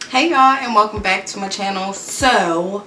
Hey y'all, and welcome back to my channel. So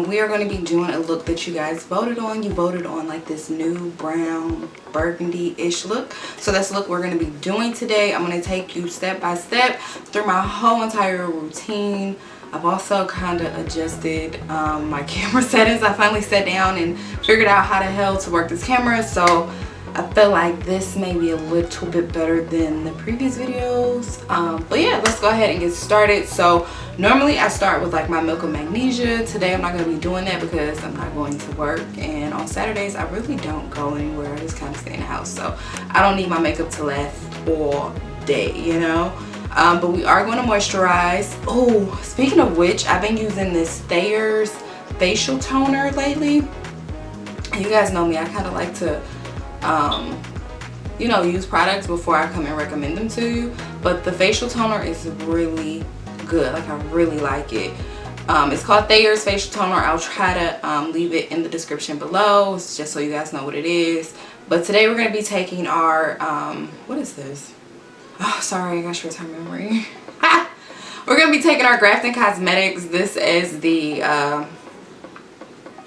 we are going to be doing a look that you guys voted on. You voted on like this new brown burgundy-ish look. So that's the look we're going to be doing today. I'm going to take you step by step through my whole entire routine. I've also kind of adjusted my camera settings. I finally sat down and figured out how the hell to work this camera. So I feel like this may be a little bit better than the previous videos. But yeah, let's go ahead and get started. So normally I start with like my milk of magnesia. Today I'm not going to be doing that because I'm not going to work. And on Saturdays I really don't go anywhere. I just kind of stay in the house. So I don't need my makeup to last all day, you know. But we are going to moisturize. Oh, speaking of which, I've been using this Thayer's facial toner lately. You guys know me. I kind of like to you know, use products before I come and recommend them to you, but the facial toner is really good. Like, I really like it. It's called Thayer's facial toner. I'll try to leave it in the description below just so you guys know what it is. But today we're going to be taking our what is this? Oh, sorry, I got short-term memory. We're going to be taking our Grafton Cosmetics. This is the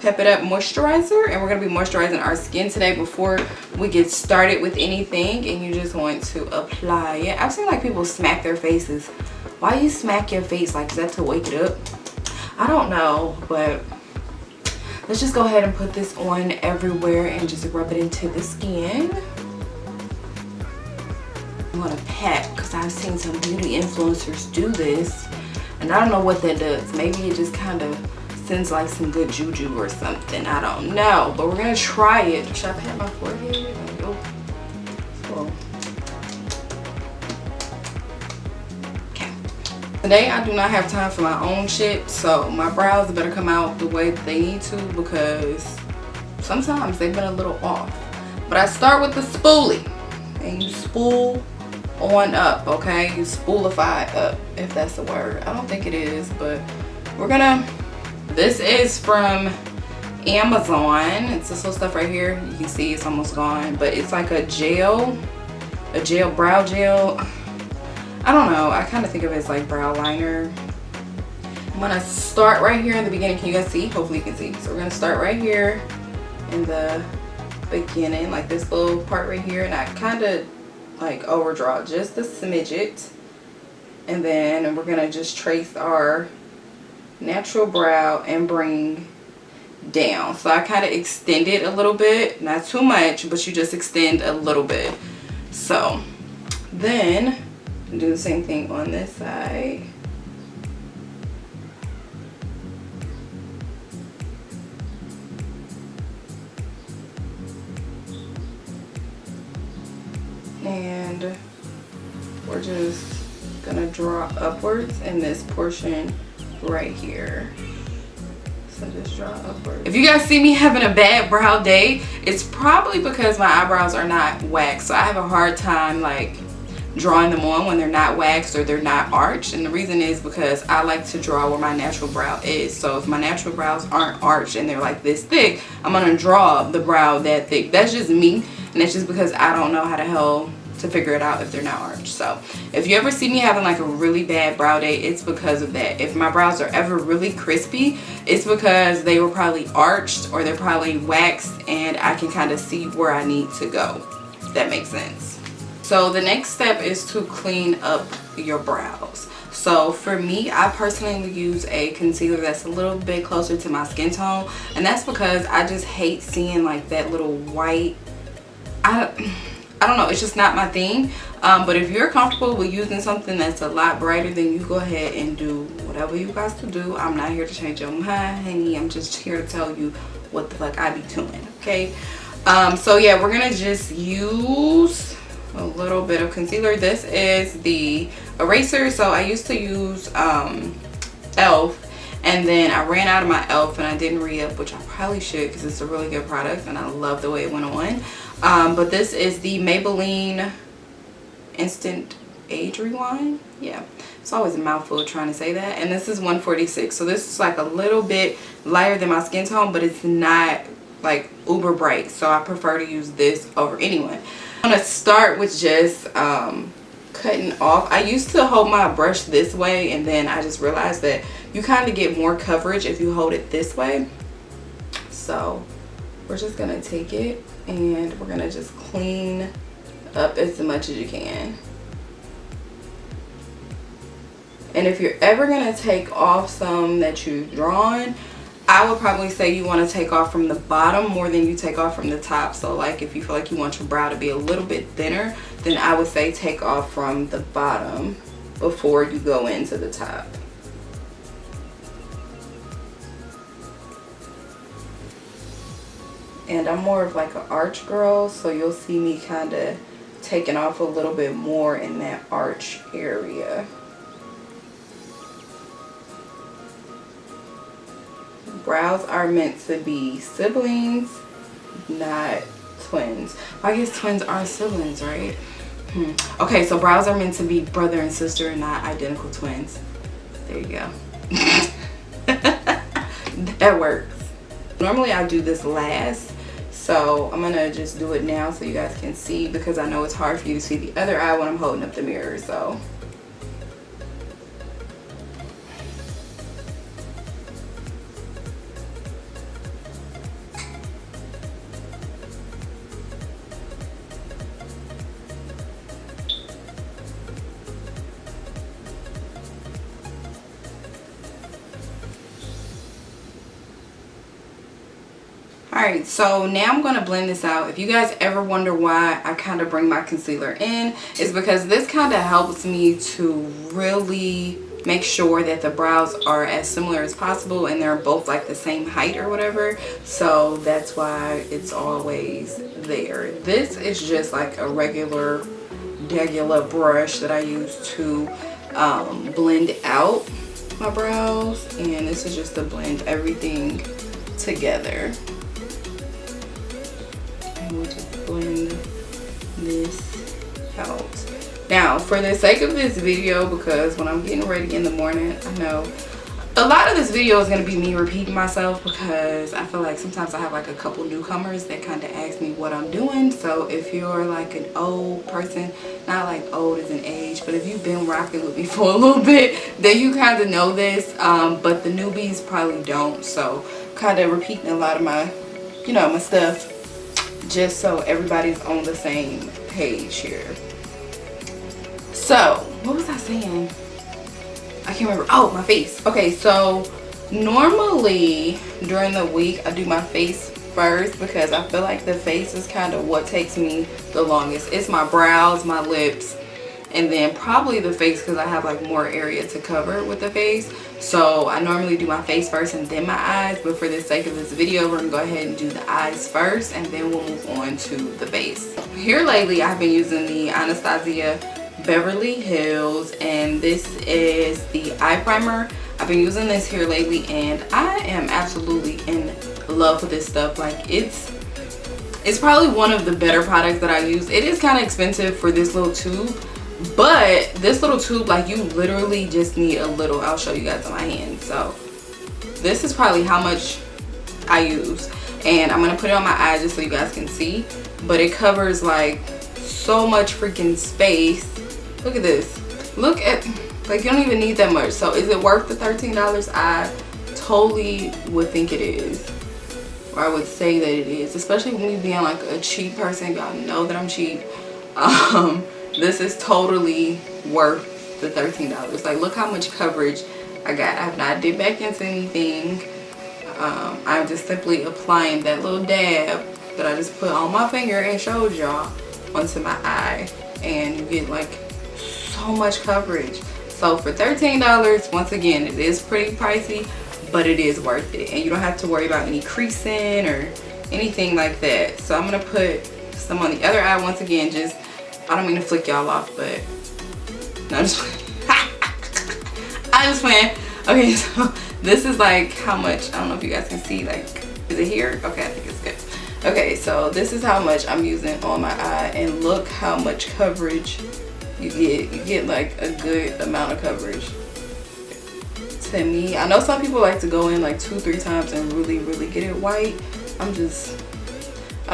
Pep It Up moisturizer, and we're going to be moisturizing our skin today before we get started with anything. And you just want to apply it. I've seen like people smack their faces. Why you smack your face? Like, is that to wake it up? I don't know, but let's just go ahead and put this on everywhere and just rub it into the skin. I'm going to pat because I've seen some beauty influencers do this, and I don't know what that does. Maybe it just kind of sends like some good juju or something. I don't know, but we're gonna try it. Should I pat my forehead? Oh. Okay. Today I do not have time for my own shit, so my brows better come out the way they need to because sometimes they've been a little off. But I start with the spoolie, and you spool on up, okay? You spoolify up, if that's the word. I don't think it is, but we're gonna. This is from Amazon. It's this little stuff right here. You can see it's almost gone, but it's like a brow gel. I don't know. I kind of think of it as like brow liner. I'm gonna start right here in the beginning. Can you guys see? Hopefully you can see. So we're gonna start right here in the beginning, like this little part right here, and I kind of like overdraw just a smidget, and then we're gonna just trace our natural brow and bring down. So I kind of extend it a little bit, not too much, but you just extend a little bit. So then do the same thing on this side. And we're just gonna draw upwards in this portion right here. So just draw upward. If you guys see me having a bad brow day, it's probably because my eyebrows are not waxed. So I have a hard time like drawing them on when they're not waxed or they're not arched. And the reason is because I like to draw where my natural brow is. So if my natural brows aren't arched and they're like this thick, I'm gonna draw the brow that thick. That's just me, and it's just because I don't know how the hell to figure it out if they're not arched. So if you ever see me having like a really bad brow day, it's because of that. If my brows are ever really crispy, it's because they were probably arched or they're probably waxed, and I can kind of see where I need to go, if that makes sense. So the next step is to clean up your brows. So for me, I personally use a concealer that's a little bit closer to my skin tone, and that's because I just hate seeing like that little white, I don't know, it's just not my thing. But if you're comfortable with using something that's a lot brighter, then you go ahead and do whatever you guys to do. I'm not here to change your mind, honey. I'm just here to tell you what the fuck I be doing, okay? So yeah, we're gonna just use a little bit of concealer. This is the eraser. So I used to use e.l.f. and then I ran out of my e.l.f. and I didn't re-up, which I probably should because it's a really good product and I love the way it went on. But this is the Maybelline Instant Age Rewind. Yeah, it's always a mouthful trying to say that. And this is 146. So this is like a little bit lighter than my skin tone, but it's not like uber bright. So I prefer to use this over anyone. I'm going to start with just cutting off. I used to hold my brush this way, and then I just realized that you kind of get more coverage if you hold it this way. So we're just gonna take it and we're gonna just clean up as much as you can. And if you're ever gonna take off some that you've drawn, I would probably say you want to take off from the bottom more than you take off from the top. So like if you feel like you want your brow to be a little bit thinner, then I would say take off from the bottom before you go into the top. And I'm more of like an arch girl, so you'll see me kind of taking off a little bit more in that arch area. Brows are meant to be siblings, not twins. I guess twins are siblings, right? Okay, so brows are meant to be brother and sister, not identical twins. There you go. That works. Normally I do this last, so I'm gonna just do it now so you guys can see, because I know it's hard for you to see the other eye when I'm holding up the mirror. So alright, so now I'm going to blend this out. If you guys ever wonder why I kind of bring my concealer in, it's because this kind of helps me to really make sure that the brows are as similar as possible and they're both like the same height or whatever. So that's why it's always there. This is just like a regular brush that I use to blend out my brows, and this is just to blend everything together. We'll just blend this out. Now, for the sake of this video, because when I'm getting ready in the morning, I know a lot of this video is going to be me repeating myself, because I feel like sometimes I have like a couple newcomers that kind of ask me what I'm doing. So if you're like an old person, not like old as an age, but if you've been rocking with me for a little bit, then you kind of know this, but the newbies probably don't. So kind of repeating a lot of my, you know, my stuff, just so everybody's on the same page here. So what was I saying? I can't remember. Oh, my face. Okay, so normally during the week I do my face first, because I feel like the face is kind of what takes me the longest. It's my brows, my lips, and then probably the face, because I have like more area to cover with the face. So I normally do my face first and then my eyes, but for the sake of this video, we're gonna go ahead and do the eyes first, and then we'll move on to the face. Here lately I've been using the Anastasia Beverly Hills, and this is the eye primer. I've been using this here lately, and I am absolutely in love with this stuff. Like it's probably one of the better products that I use. It is kind of expensive for this little tube, but this little tube, like, you literally just need a little. I'll show you guys on my hand. So this is probably how much I use, and I'm gonna put it on my eye just so you guys can see, but it covers like so much freaking space. Look at this. Look at, like, you don't even need that much. So is it worth the $13? I totally would think it is, or I would say that it is, especially when you being like a cheap person. Y'all know that I'm cheap. This is totally worth the $13. Like, look how much coverage I got. I have not dipped back into anything. I'm just simply applying that little dab that I just put on my finger and showed y'all onto my eye, and you get like so much coverage. So for $13, once again, it is pretty pricey, but it is worth it, and you don't have to worry about any creasing or anything like that. So I'm gonna put some on the other eye once again. Just, I don't mean to flick y'all off, but no, I'm just I'm just playing. Okay, so this is like how much, I don't know if you guys can see, like, is it here? Okay, I think it's good. Okay, so this is how much I'm using on my eye, and look how much coverage you get. You get like a good amount of coverage. To me, I know some people like to go in like 2-3 times and really get it white. I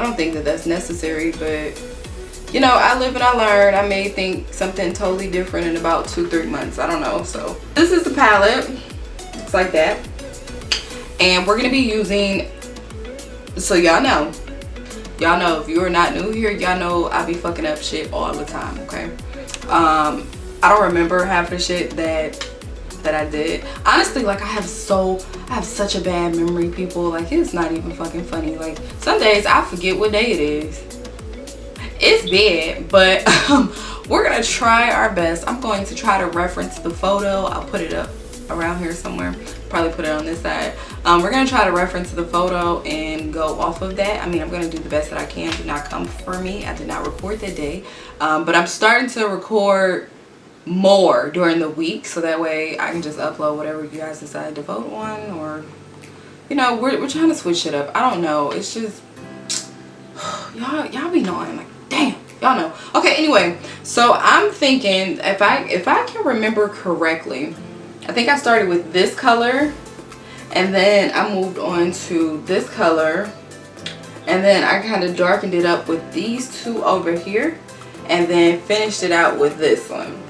don't think that that's necessary, but you know, I live and I learn. I may think something totally different in about 2-3 months. I don't know. So this is the palette. It's like that. And we're gonna be using, so y'all know if you are not new here, y'all know I be fucking up shit all the time, okay? I don't remember half the shit that I did. Honestly, like I have such a bad memory, people. Like it's not even fucking funny. Like some days I forget what day it is. It's bad, but we're gonna try our best. I'm going to try to reference the photo. I'll put it up around here somewhere. Probably put it on this side. We're gonna try to reference the photo and go off of that. I mean, I'm gonna do the best that I can. Do not come for me. I did not record that day, but I'm starting to record more during the week, so that way I can just upload whatever you guys decide to vote on, or you know, we're trying to switch it up. I don't know. It's just y'all be knowing, like, damn, y'all know. Okay, anyway, so I'm thinking if I can remember correctly, I think I started with this color and then I moved on to this color and then I kind of darkened it up with these two over here and then finished it out with this one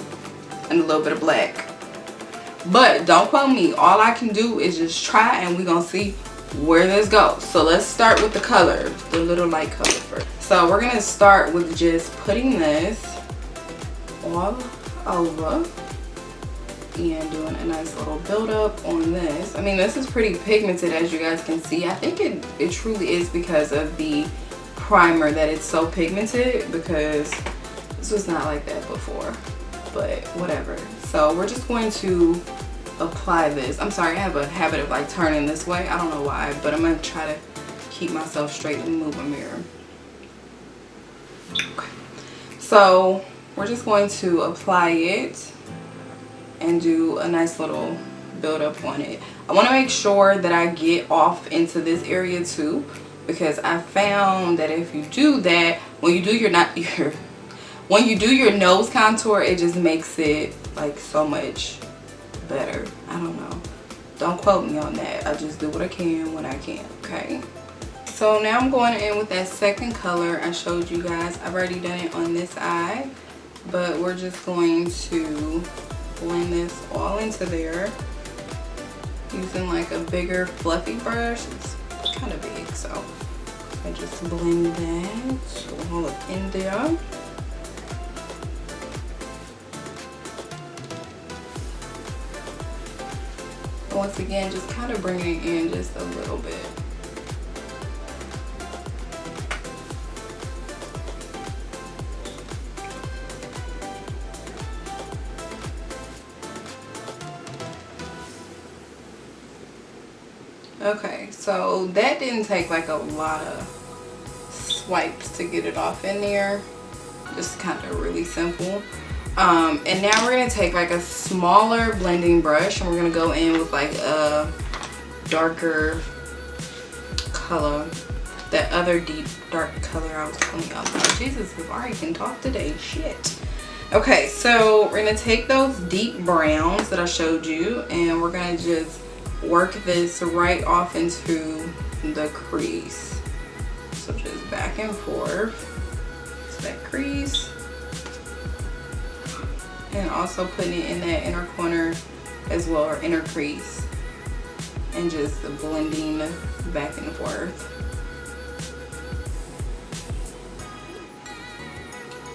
and a little bit of black. But don't quote me. All I can do is just try and we're gonna see where this goes. So let's start with the color, the little light color first. So we're gonna start with just putting this all over and doing a nice little build up on this. I mean, this is pretty pigmented, as you guys can see. I think it truly is because of the primer that it's so pigmented, because this was not like that before, but whatever. So we're just going to apply this. I'm sorry, I have a habit of like turning this way. I don't know why, but I'm gonna try to keep myself straight and move a mirror. Okay. So we're just going to apply it and do a nice little build up on it. I want to make sure that I get off into this area too, because I found that if you do that, when you do your nose contour, it just makes it like so much better. I don't know. Don't quote me on that. I just do what I can when I can, okay? So now I'm going in with that second color I showed you guys. I've already done it on this eye, but we're just going to blend this all into there using like a bigger fluffy brush. It's kind of big, so I just blend that all up in there. Once again, just kind of bringing it in just a little bit. Okay, so that didn't take like a lot of swipes to get it off in there. Just kind of really simple. And now we're going to take like a smaller blending brush and we're going to go in with like a darker color. That other deep dark color I was telling y'all about. Jesus, if I can talk today, shit. Okay, so we're going to take those deep browns that I showed you and we're going to just work this right off into the crease. So just back and forth to that crease. And also putting it in that inner corner as well, or inner crease. And just blending back and forth.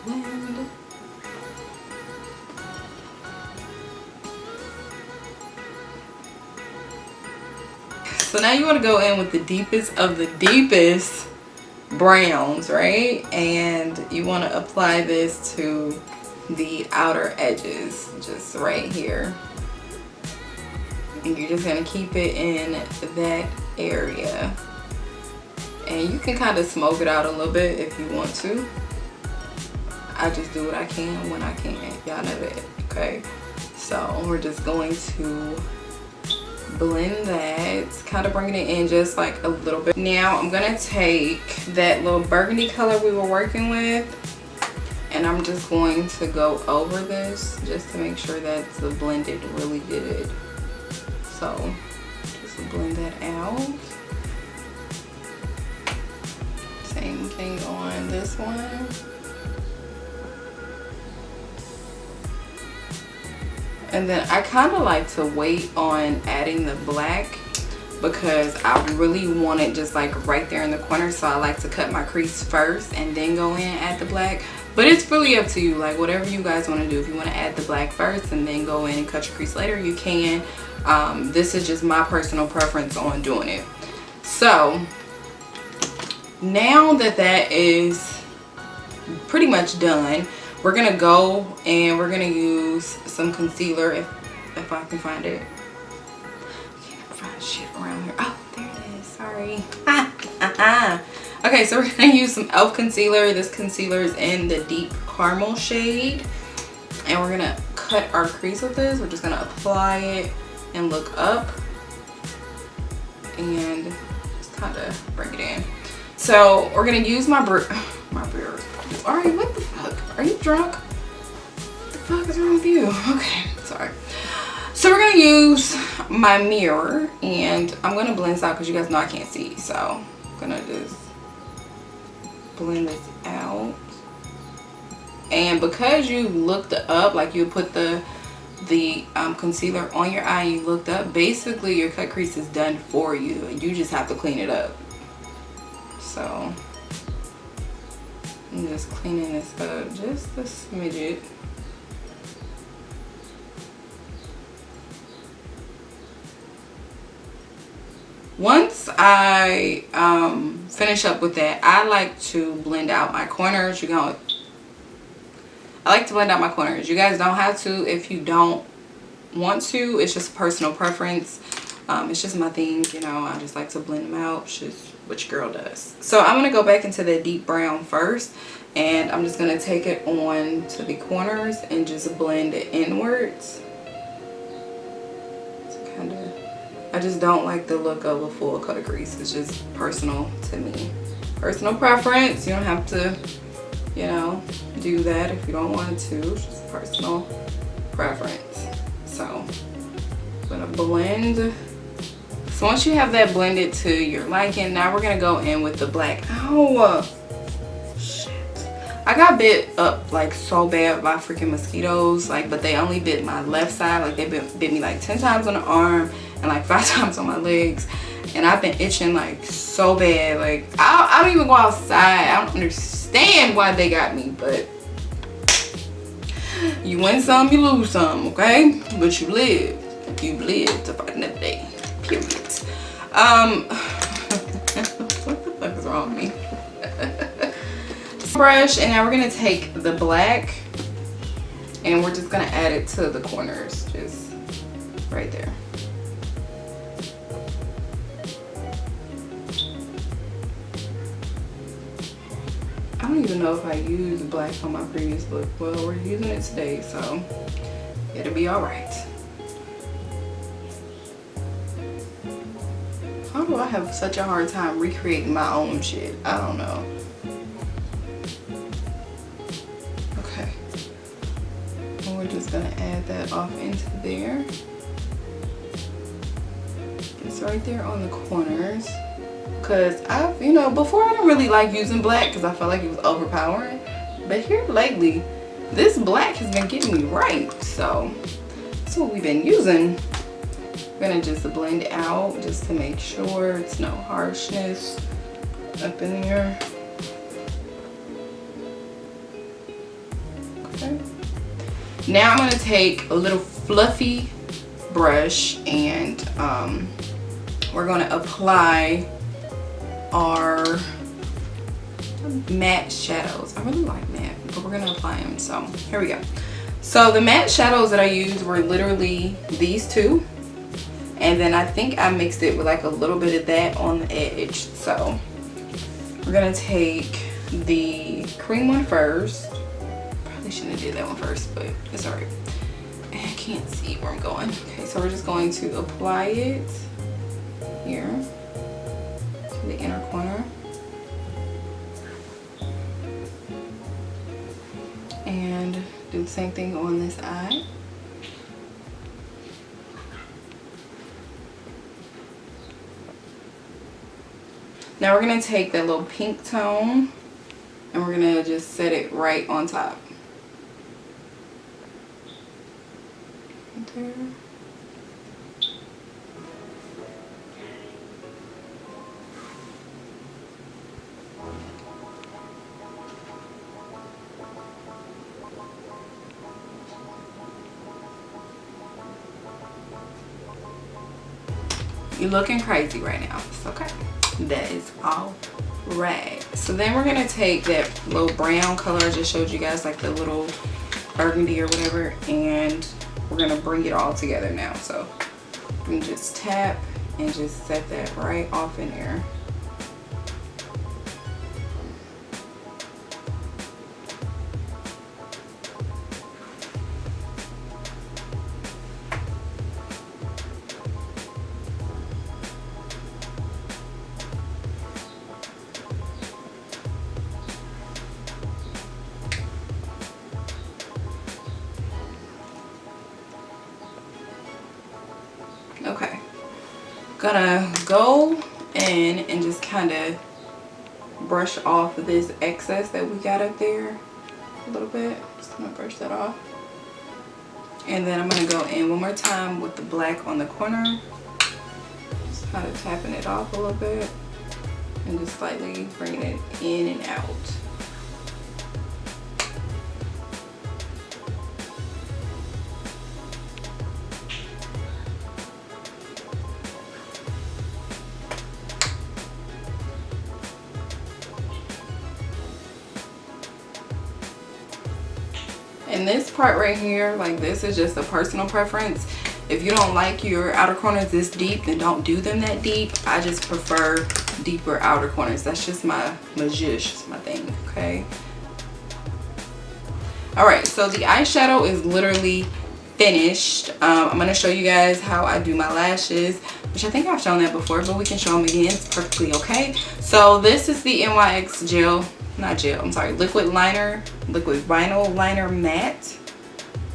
Blend. So now you want to go in with the deepest of the deepest browns, right? And you want to apply this to the outer edges, just right here. And you're just going to keep it in that area. And you can kind of smoke it out a little bit if you want to. I just do what I can when I can. Y'all know that, okay? So we're just going to blend that, kind of bringing it in just like a little bit. Now I'm gonna take that little burgundy color we were working with and I'm just going to go over this just to make sure that's blended really good. So just blend that out. Same thing on this one. And then I kind of like to wait on adding the black because I really want it just like right there in the corner. So I like to cut my crease first and then go in and add the black. But it's really up to you, like whatever you guys want to do. If you want to add the black first and then go in and cut your crease later, you can. This is just my personal preference on doing it. So now that that is pretty much done, we're gonna go and we're gonna use some concealer if I can find it. I can't find shit around here. Oh, there it is. Sorry. Okay, so we're gonna use some e.l.f. concealer. This concealer is in the deep caramel shade, and we're gonna cut our crease with this. We're just gonna apply it and look up and just kind of bring it in. So we're gonna use my beard. Alright, what the fuck? Are you drunk? What the fuck is wrong with you? Okay, sorry. So we're gonna use my mirror, and I'm gonna blend this out because you guys know I can't see. So I'm gonna just blend this out. And because you looked up, like you put the concealer on your eye and you looked up, basically your cut crease is done for you, and you just have to clean it up. So I'm just cleaning this up just a smidget. Once I finish up with that, I like to blend out my corners. I like to blend out my corners. You guys don't have to if you don't want to. It's just personal preference. It's just my thing, you know. I just like to blend them out. It's just what your girl does. So I'm going to go back into the deep brown first, and I'm just going to take it on to the corners and just blend it inwards. So kind of, I just don't like the look of a full cut of crease. It's just personal to me. Personal preference. You don't have to, you know, do that if you don't want to. It's just personal preference. So I'm going to blend. So once you have that blended to your liking, now we're gonna go in with the black. Oh, shit. I got bit up like so bad by freaking mosquitoes, like, but they only bit my left side. Like they bit me like 10 times on the arm and like 5 times on my legs. And I've been itching like so bad. Like I don't even go outside. I don't understand why they got me, but you win some, you lose some, okay? But you live. You live to fight another day. Period. What the fuck is wrong with me? Brush, and now we're gonna take the black and we're just gonna add it to the corners, just right there. I don't even know if I used black on my previous look. Well, we're using it today, so it'll be all right. How do I have such a hard time recreating my own shit? I don't know. Okay. And we're just gonna add that off into there. It's right there on the corners. Cause I've, you know, before I didn't really like using black because I felt like it was overpowering. But here lately, this black has been getting me right. So that's what we've been using. We're gonna just blend it out just to make sure it's no harshness up in here. Okay. Now I'm gonna take a little fluffy brush and we're gonna apply our matte shadows. I really like matte, but we're gonna apply them. So here we go. So the matte shadows that I used were literally these two. And then I think I mixed it with like a little bit of that on the edge. So we're gonna take the cream one first. Probably shouldn't have did that one first, but it's alright. I can't see where I'm going. Okay, so we're just going to apply it here to the inner corner. And do the same thing on this eye. Now we're going to take that little pink tone and we're going to just set it right on top. there. You're looking crazy right now. It's okay. That is all right. So then we're gonna take that little brown color I just showed you guys, like the little burgundy or whatever, and we're gonna bring it all together now. So we can just tap and just set that right off in there. Okay, gonna go in and just kind of brush off this excess that we got up there a little bit. Just gonna brush that off, and then I'm gonna go in one more time with the black on the corner, just kind of tapping it off a little bit and just slightly bringing it in and out. And this part right here, like, this is just a personal preference. If you don't like your outer corners this deep, then don't do them that deep. I just prefer deeper outer corners. That's just my zhuzh, my thing, okay? All right, so the eyeshadow is literally finished. I'm gonna show you guys how I do my lashes, which I think I've shown that before, but we can show them again. It's perfectly okay. So this is the NYX gel, not gel, I'm sorry, liquid vinyl liner matte.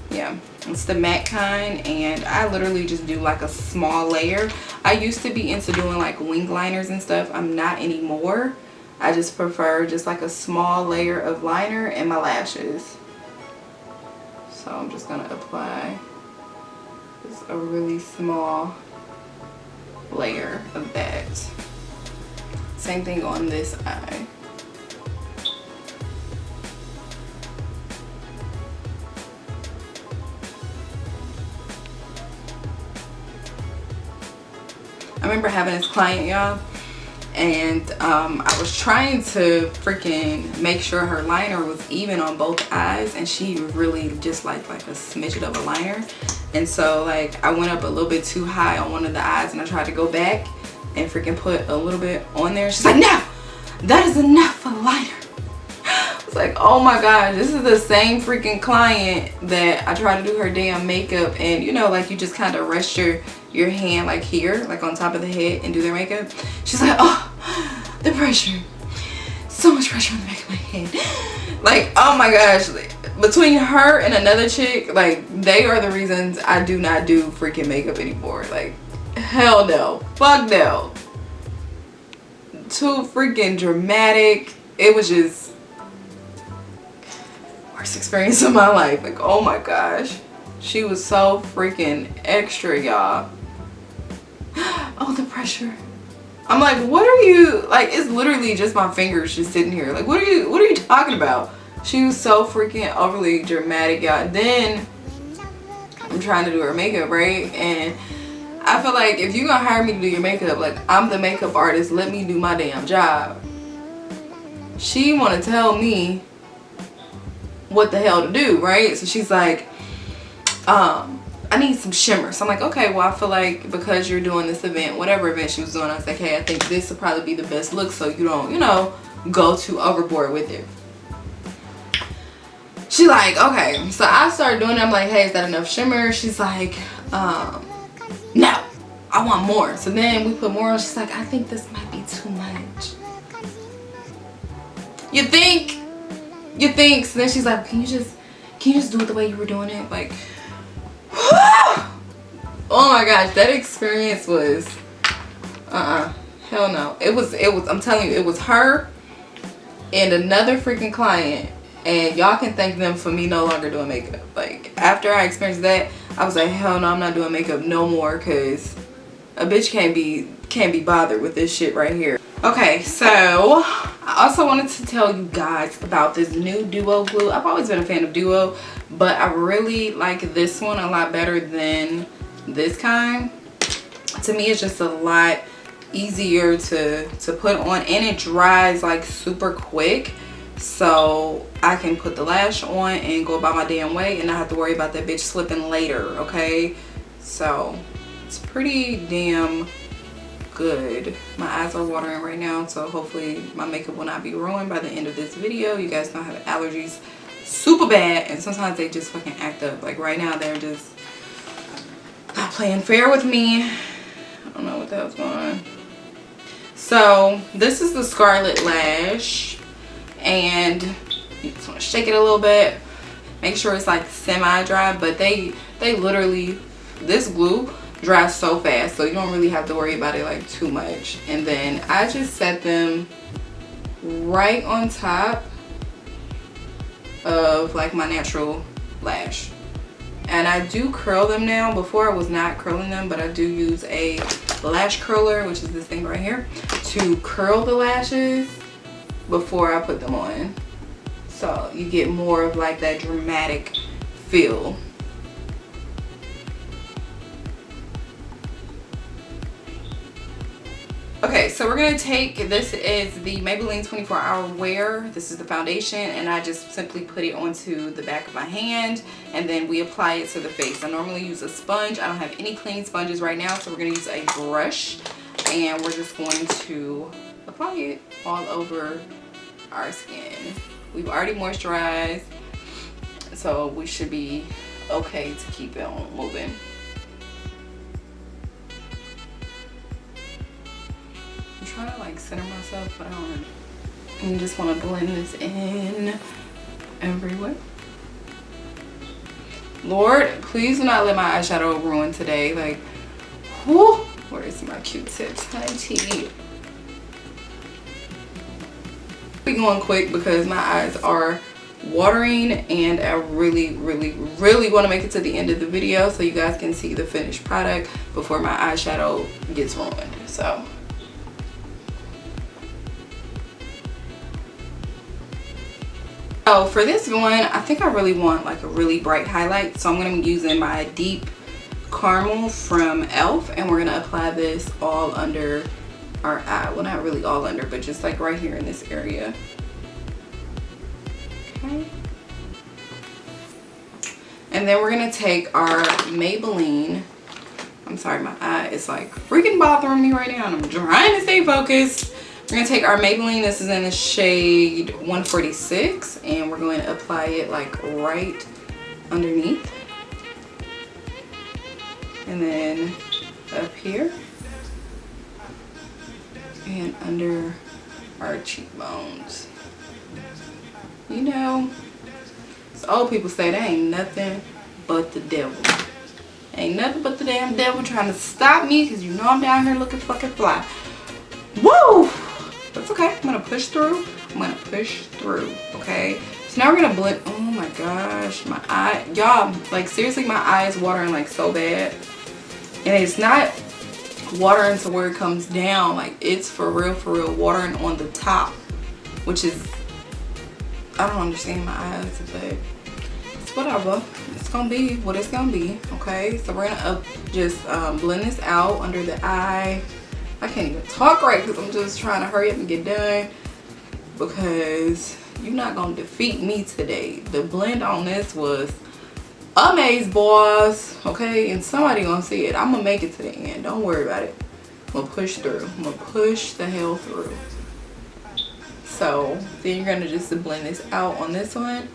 Yeah, it's the matte kind, and I literally just do like a small layer. I used to be into doing like wing liners and stuff. I'm not anymore. I just prefer just like a small layer of liner in my lashes. So I'm just gonna apply just a really small layer of that. Same thing on this eye. I remember having this client, y'all, and I was trying to freaking make sure her liner was even on both eyes, and she really just liked like a smidget of a liner. And so like I went up a little bit too high on one of the eyes, and I tried to go back and freaking put a little bit on there. She's like, no, that is enough for liner. It's like, oh my god, this is the same freaking client that I tried to do her damn makeup, and you know, like you just kind of rest your hand like here, like on top of the head, and do their makeup. She's like, oh, the pressure, so much pressure on the back of my head. Like, oh my gosh, between her and another chick, like they are the reasons I do not do freaking makeup anymore. Like, hell no, fuck no. Too freaking dramatic. It was just worst experience of my life. Like, oh my gosh, she was so freaking extra, y'all. Oh, the pressure. I'm like, what are you, like, it's literally just my fingers just sitting here. Like, what are you talking about? She was so freaking overly dramatic, y'all. Then I'm trying to do her makeup, right? And I feel like if you're gonna hire me to do your makeup, like, I'm the makeup artist, let me do my damn job. She wanna tell me what the hell to do, right? So she's like, I need some shimmer. So I'm like, okay, well, I feel like because you're doing this event, whatever event she was doing, I was like, hey, I think this will probably be the best look so you don't, you know, go too overboard with it. She's like, okay. So I started doing it. I'm like, hey, is that enough shimmer? She's like, no, I want more. So then we put more on. She's like, I think this might be too much. You think? So then she's like, can you just do it the way you were doing it? Like, oh my gosh, that experience was hell no. It was I'm telling you, it was her and another freaking client, and y'all can thank them for me no longer doing makeup. Like, after I experienced that, I was like, hell no, I'm not doing makeup no more, because a bitch can't be bothered with this shit right here. Okay, so I also wanted to tell you guys about this new Duo glue. I've always been a fan of Duo, but I really like this one a lot better than this kind. To me, it's just a lot easier to put on, and it dries like super quick, so I can put the lash on and go about my damn way and not have to worry about that bitch slipping later. Okay, so it's pretty damn good. My eyes are watering right now, so hopefully my makeup will not be ruined by the end of this video. You guys know I have allergies super bad, and sometimes they just fucking act up. Like right now, they're just not playing fair with me. I don't know what the hell's going on. So this is the Scarlet lash, and you just want to shake it a little bit, make sure it's like semi-dry, but they literally, this glue dries so fast, so you don't really have to worry about it like too much. And then I just set them right on top of like my natural lash, and I do curl them now. Before I was not curling them, but I do use a lash curler, which is this thing right here, to curl the lashes before I put them on, so you get more of like that dramatic feel. Okay, so we're gonna take, this is the Maybelline 24 Hour Wear. This is the foundation, and I just simply put it onto the back of my hand, and then we apply it to the face. I normally use a sponge. I don't have any clean sponges right now, so we're gonna use a brush, and we're just going to apply it all over our skin. We've already moisturized, so we should be okay to keep it on moving. I'm trying to like center myself, but I don't know. And you just want to blend this in everywhere. Lord, please do not let my eyeshadow ruin today. Like, whoo, where is my Q-tips, honey? We're going quick because my eyes are watering, and I really want to make it to the end of the video so you guys can see the finished product before my eyeshadow gets ruined. So for this one, I think I really want like a really bright highlight, so I'm going to be using my Deep Caramel from e.l.f. and we're going to apply this all under our eye. Well, not really all under, but just like right here in this area. Okay. And then we're going to take our Maybelline. I'm sorry, my eye is like freaking bothering me right now, and I'm trying to stay focused. We're going to take our Maybelline. This is in the shade 146, and we're going to apply it like right underneath. And then up here. And under our cheekbones. You know, so old people say there ain't nothing but the devil. Ain't nothing but the damn devil trying to stop me, because you know I'm down here looking fucking fly. Woo! That's okay. I'm gonna push through. I'm gonna push through. Okay. So now we're gonna blend. Oh my gosh, my eye, y'all. Like seriously, my eye is watering like so bad, and it's not watering to where it comes down. Like it's for real watering on the top, which is, I don't understand my eyes, but it's whatever. It's gonna be what it's gonna be. Okay. So we're gonna just blend this out under the eye. I can't even talk right because I'm just trying to hurry up and get done, because you're not gonna defeat me today. The blend on this was amazing, boys. Okay, and somebody gonna see it. I'm gonna make it to the end. Don't worry about it. I'm gonna push through. I'm gonna push the hell through. So then you're gonna just blend this out on this one,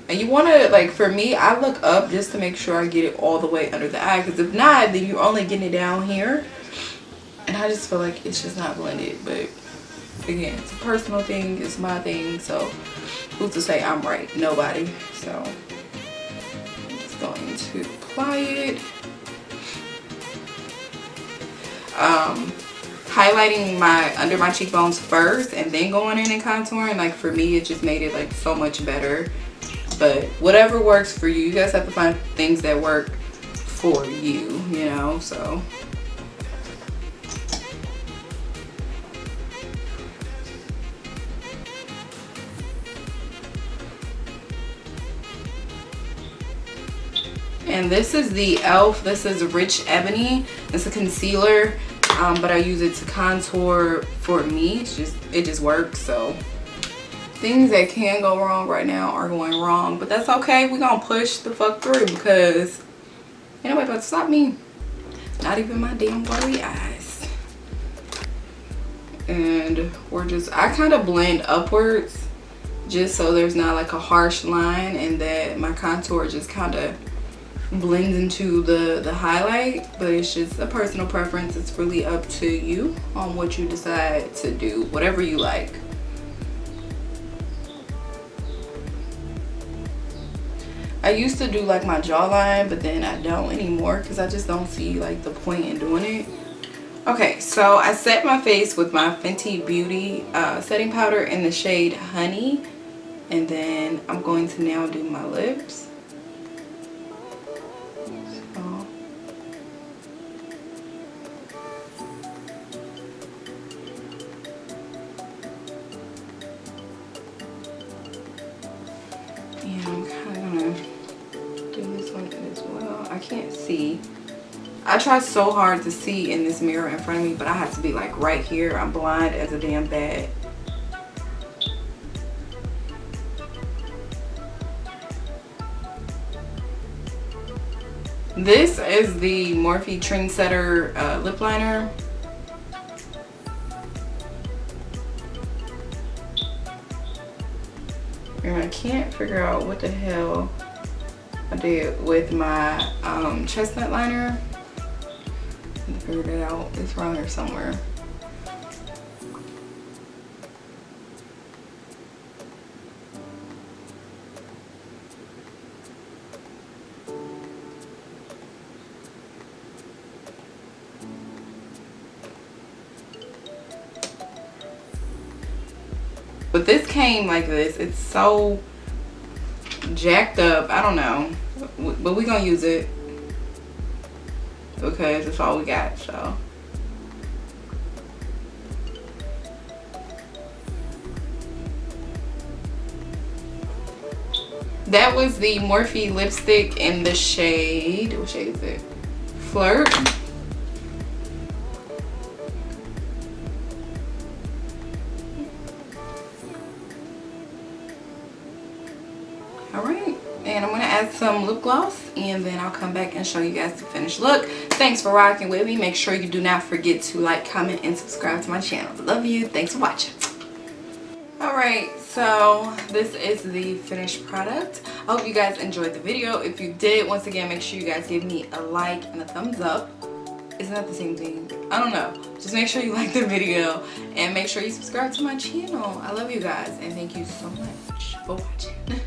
and you want to, like, for me, I look up just to make sure I get it all the way under the eye, because if not, then you're only getting it down here. And I just feel like it's just not blended. But again, it's a personal thing, it's my thing, so who's to say I'm right? Nobody. So I'm just going to apply it, highlighting my under my cheekbones first and then going in and contouring. Like for me, it just made it like so much better, but whatever works for you. You guys have to find things that work for you, you know, so. And this is the e.l.f. This is Rich Ebony. It's a concealer, but I use it to contour for me. It just works. So things that can go wrong right now are going wrong, but that's okay. We're gonna push the fuck through because ain't nobody about to stop me. Not even my damn watery eyes. And I kind of blend upwards just so there's not like a harsh line, and that my contour just kind of blends into the highlight. But it's just a personal preference. It's really up to you on what you decide to do, whatever you like. I used to do like my jawline, but then I don't anymore because I just don't see like the point in doing it. Okay, so I set my face with my Fenty Beauty setting powder in the shade Honey, and then I'm going to now do my lips. So. And I'm kind of gonna do this one as well. I can't see. I try so hard to see in this mirror in front of me, but I have to be like right here. I'm blind as a damn bat. This is the Morphe Trendsetter lip liner. And I can't figure out what the hell I did with my chestnut liner. I figured it out. It's around here somewhere. But this came like this. It's so jacked up. I don't know. But we're gonna use it because it's all we got, so. That was the Morphe lipstick in the shade, what shade is it? Flirt. Alright, and I'm going to add some lip gloss, and then I'll come back and show you guys the finished look. Thanks for rocking with me. Make sure you do not forget to like, comment, and subscribe to my channel. Love you. Thanks for watching. Alright, so this is the finished product. I hope you guys enjoyed the video. If you did, once again, make sure you guys give me a like and a thumbs up. Isn't that the same thing? I don't know. Just make sure you like the video and make sure you subscribe to my channel. I love you guys, and thank you so much for watching.